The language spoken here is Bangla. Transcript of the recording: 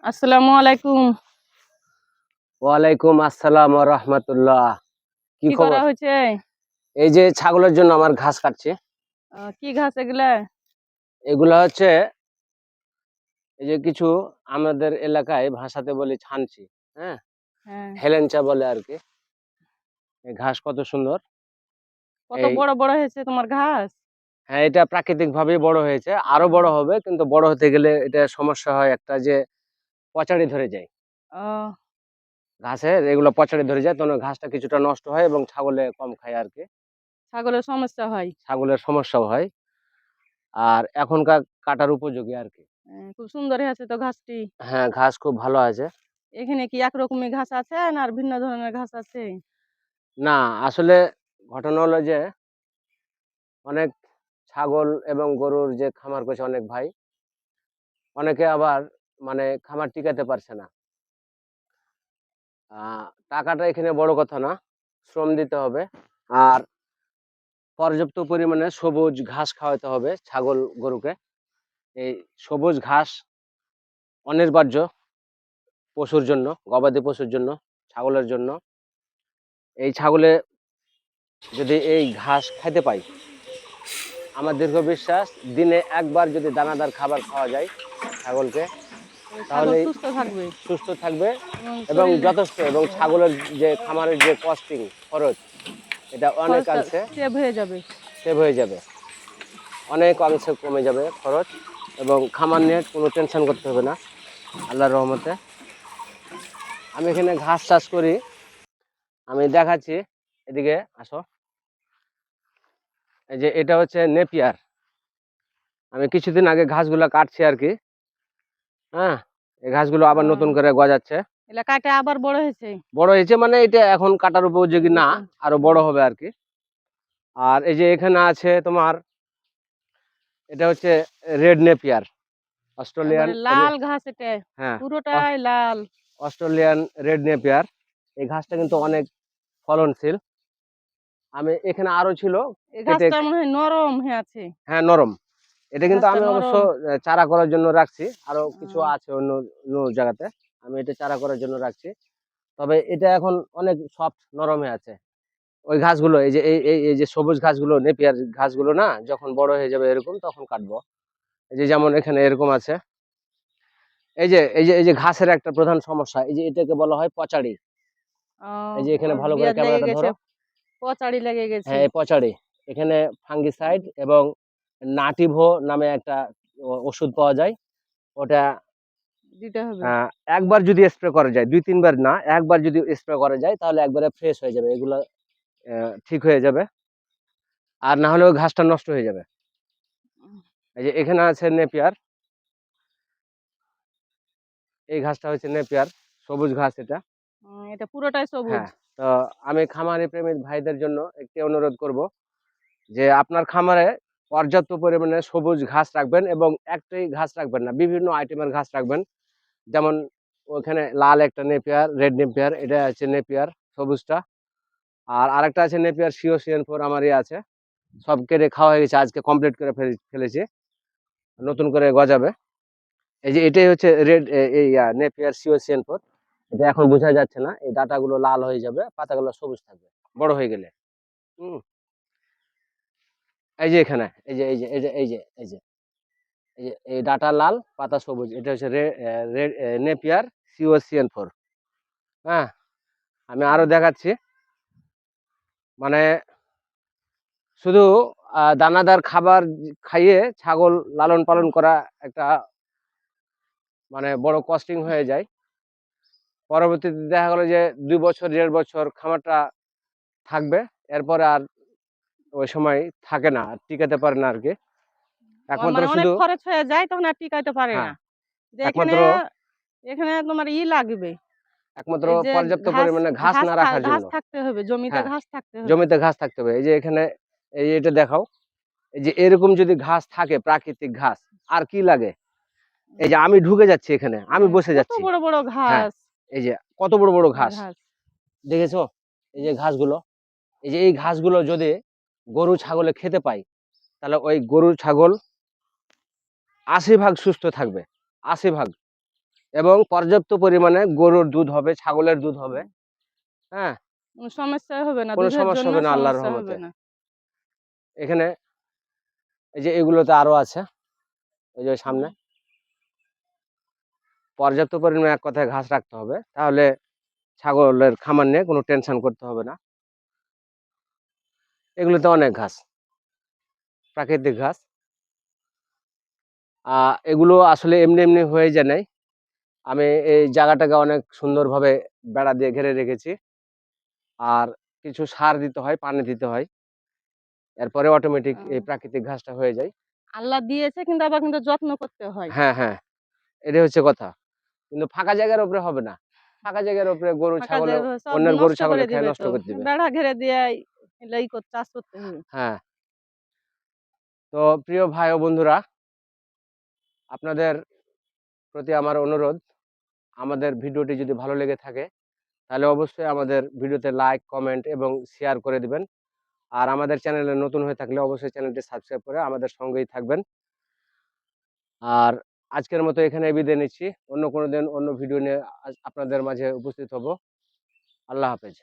আসসালামু আলাইকুম। ওয়ালাইকুম আসসালাম ওয়া রাহমাতুল্লাহ। কি কি করা খবর? হয়েছে? এই যে ছাগলের জন্য আমার ঘাস কাটছি। কি ঘাস এগুলা? এগুলা হচ্ছে এই যে কিছু আমাদের এলাকায় ভাষাতে বলি ছানছি। হ্যাঁ? হ্যাঁ। হেলেঞ্চা বলে আরকি। এই ঘাস কত সুন্দর। কত এই বড় বড় হয়েছে তোমার ঘাস? হ্যাঁ, এটা প্রাকৃতিকভাবেই বড় হয়েছে। আরো বড় হবে কিন্তু বড় হতে গেলে এটা সমস্যা হয় একটা যে পচাড়ি ধরে যায়। ও, ঘাসের এগুলো পচাড়ি ধরে যায় তখন ঘাসটা কিছুটা নষ্ট হয় এবং ছাগলে কম খায় আরকি। ছাগলের সমস্যা হয়। ছাগলের সমস্যাও হয়। আর এখনকার কাটার উপযোগী আরকি। খুব সুন্দর হয়েছে তো ঘাসটি। হ্যাঁ, ঘাস খুব ভালো আছে। এখানে কি একরকমই ঘাস আছে না আর ভিন্ন ধরনের ঘাস আছে? না, আসলে ঘটনা হলো যে অনেক ছাগল এবং গরুর যে খামার করছে অনেক ভাই, অনেকে আবার মানে খামার টিকাতে পারছে না। আ টাকাটা এখানে বড় কথা না, শ্রম দিতে হবে। আর পর্যাপ্ত পরিমাণে সবুজ ঘাস খাওয়াতে হবে ছাগল গরুকে। এই সবুজ ঘাস অনিবার্য পশুর জন্য, গবাদি পশুর জন্য, ছাগলের জন্য। এই ছাগলে যদি এই ঘাস খাইতে পায়, আমার দৃঢ় বিশ্বাস দিনে একবার যদি দানাদার খাবার খাওয়া যায় ছাগলকে তবে ছাগল তাহলেই সুস্থ থাকবে সুস্থ থাকবে এবং এবং শরীর যথেষ্ট এবং ছাগলের যে খামারের যে কস্টিং খরচ এটা খরচটা অনেকাংশে সেভ হয়ে যাবে। সেভ হয়ে যাবে। অনেক অংশে কমে যাবে খরচ এবং খামার নিয়ে কোনো টেনশন করতে হবে না আল্লাহর রহমতে। আমি এখানে ঘাস চাষ করি। আমি দেখাচ্ছি, এদিকে আসো। এই যে এটা হচ্ছে নেপিয়ার। আমি কিছুদিন আগে ঘাসগুলা কাটছি আরকি। হ্যাঁ? এই ঘাসগুলো আবার নতুন ও, করে গজাচ্ছে। এলাকাটা আবার বড় হয়েছে। বড় হয়েছে মানে এটা এখন কাটার উপযোগী না, আরো বড় ও, হবে আরকি। আর এই যে এখানে আছে তোমার এটা হচ্ছে রেড নেপিয়ার, অস্ট্রেলিয়ান একবারে লাল ঘাস এটা। হ্যাঁ, পুরোটাই লাল। Australian red Napier. এই ঘাসটা কিন্তু অনেক ফলনশীল। আমি এখানে আরো ছিল এই কেটে ঘাসটা মনে হয় নরম হয়ে আছে। হ্যাঁ, নরম। এটা কিন্তু ঘাসটা আমি অবশ্য নরম। চারা করার জন্য রাখছি। আরো কিছু আহ, আছে অন্য জায়গাতে। আমি এটা চারা করার জন্য রাখছি। তবে এটা এখন অনেক সফট নরম হয়ে আছে। ওই ঘাসগুলো এই যে এই যে সবুজ ঘাসগুলো নেপিয়ার ঘাসগুলো না যখন বড় হয়ে যাবে এরকম তখন কাটবো। এই যে যেমন এখানে এরকম আছে। এই যে ঘাসের একটা প্রধান সমস্যা এই যে এটাকে বলা হয় পচাড়ি। এই যে এখানে ওর ভালো করে বিয়াদ লেগে ক্যামেরাটা গেছে, ধরো। পচাড়ি লেগে গেছে। হ্যাঁ, এই পচাড়ি। এখানে ফাঙ্গিসাইড এবং নাটিভো নামে একটা ওষুধ পাওয়া যায়। ওটা দিতে হবে। আ একবার যদি স্প্রে করা যায়, ২-৩ বার না, একবার যদি স্প্রে করা যায় তাহলে একবারে ফ্রেশ হয়ে যাবে। এগুলা ঠিক হয়ে যাবে। আর না হলে ওই ঘাসটা নষ্ট হয়ে যাবে। এই যে এখানে আছে নেপিয়ার। এই ঘাসটা হচ্ছে নেপিয়ার, সবুজ ঘাস এটা। এটা পুরোটাই সবুজ। হ্যাঁ, তো আমি খামারি প্রেমিক ভাইদের জন্য একটি অনুরোধ করব যে আপনার খামারে পর্যাপ্ত পরিমাণে সবুজ ঘাস রাখবেন এবং একটাই ঘাস রাখবেন না, বিভিন্ন আইটেমের ঘাস রাখবেন। যেমন ওখানে লাল একটা নেপিয়ার, রেড নেপিয়ার, এটা হচ্ছে নেপিয়ার সবুজটা। আর আরেকটা আছে নেপিয়ার সিও-সিএন-4 আমারই আছে। সব কেটে খাওয়া হয়ে গেছে। আজকে কমপ্লিট করে ফেলেছি। নতুন করে গজাবে। এই যে এটাই হচ্ছে রেড এই নেপিয়ার সিও-সিএন-4। এটা এখন বোঝা যাচ্ছে না। এই ডাঁটাগুলো লাল হয়ে যাবে, পাতাগুলো সবুজ থাকবে বড় হয়ে গেলে। হুম? এই যে এখানে এই ডাঁটা লাল, পাতা সবুজ। এটা হচ্ছে নেপিয়ার সিও-সিএন-4। হ্যাঁ? আমি আরো দেখাচ্ছি। মানে শুধু দানাদার খাবার খাইয়ে ছাগল লালন পালন করা একটা মানে বড় কস্টিং হয়ে যায়। পরবর্তীতে দেখা গেল যে ২ বছর ১.৫ বছর খামারটা থাকবে। এরপরে আর ওই সময় থাকে না, আর টিকাতে পারে না আরকি। একমাত্র মানে অনেক শুধু খরচ হয়ে যায় তখন আর টিকাইতে পারে হ্যাঁ, না। যে এখানে একমাত্র এখানে তোমার লাগবে। একমাত্র এই যে পর্যাপ্ত ঘাস পরিমাণে ঘাস না রাখার ঘাস জন্য। থাকতে হবে, জমিতে হ্যাঁ, ঘাস থাকতে হবে। জমিতে ঘাস থাকতে হবে। এই যে এখানে এই যে এটা দেখাও। এই যে এরকম যদি ঘাস থাকে প্রাকৃতিক ঘাস, আর কি লাগে? এই যে আমি ঢুকে যাচ্ছি এখানে, আমি বসে কত যাচ্ছি। বড় বড় হ্যাঁ, ঘাস। এই যে কত বড়, বড় ঘাস। ঘাস দেখেছো? এই যে ঘাসগুলো, এই যে এই ঘাসগুলো যদি গরু ছাগলে খেতে পায়, তাহলে ওই গরু ছাগল ৮০ ভাগ সুস্থ থাকবে। ৮০ ভাগ। এবং পর্যাপ্ত পরিমাণে গরুর দুধ হবে, ছাগলের দুধ হবে। হ্যাঁ, কোনো সমস্যা হবে না, কোনো দুধের সমস্যা জন্য হবে না আল্লাহর সমস্যা রহমতে। হবে না। এখানে এই যে এগুলোতে আরো আছে, এই যে সামনে হুম। পর্যাপ্ত পরিমাণে এক কথায় ঘাস রাখতে হবে, তাহলে ছাগলের খামার নিয়ে কোনো টেনশন করতে হবে না। এগুলোতে অনেক ঘাস, প্রাকৃতিক ঘাস। এগুলো আসলে এমনি এমনি হয়ে যায় নাই। আমি এই জায়গাটাকে অনেক সুন্দরভাবে বেড়া দিয়ে ঘিরে রেখেছি। আর কিছু সার দিতে হয়, পানি দিতে হয়। এরপরে অটোমেটিক এই আহ, প্রাকৃতিক ঘাসটা হয়ে যায়। আল্লাহ দিয়েছে, কিন্তু আবার কিন্তু যত্ন করতে হয়। হ্যাঁ, হ্যাঁ, এটাই হচ্ছে কথা। কিন্তু ফাঁকা জায়গার উপরে হবে না। ফাঁকা জায়গার উপরে গরু ফাঁকা ছাগলে জায়গা সব অন্যের গরু নষ্ট ছাগলে করে খেয়ে দিবে নষ্ট তো, করে দিবে। বেড়া ঘিরে দিয়ে এলাই চাষ করতে হবে। হ্যাঁ, তো প্রিয় ভাই ও বন্ধুরা, আপনাদের প্রতি আমার অনুরোধ, আমাদের ভিডিওটি যদি ভালো লেগে থাকে তাহলে অবশ্যই আমাদের ভিডিওতে লাইক, কমেন্ট এবং শেয়ার করে দিবেন। আর আমাদের চ্যানেলে নতুন হয়ে থাকলে অবশ্যই চ্যানেলটি সাবস্ক্রাইব করে আমাদের সঙ্গেই থাকবেন। আর আজকের মতো এখানে বিদায় নিচ্ছি। অন্য কোনো দিন অন্য ভিডিও নিয়ে আপনাদের মাঝে উপস্থিত হব। আল্লাহ হাফেজ।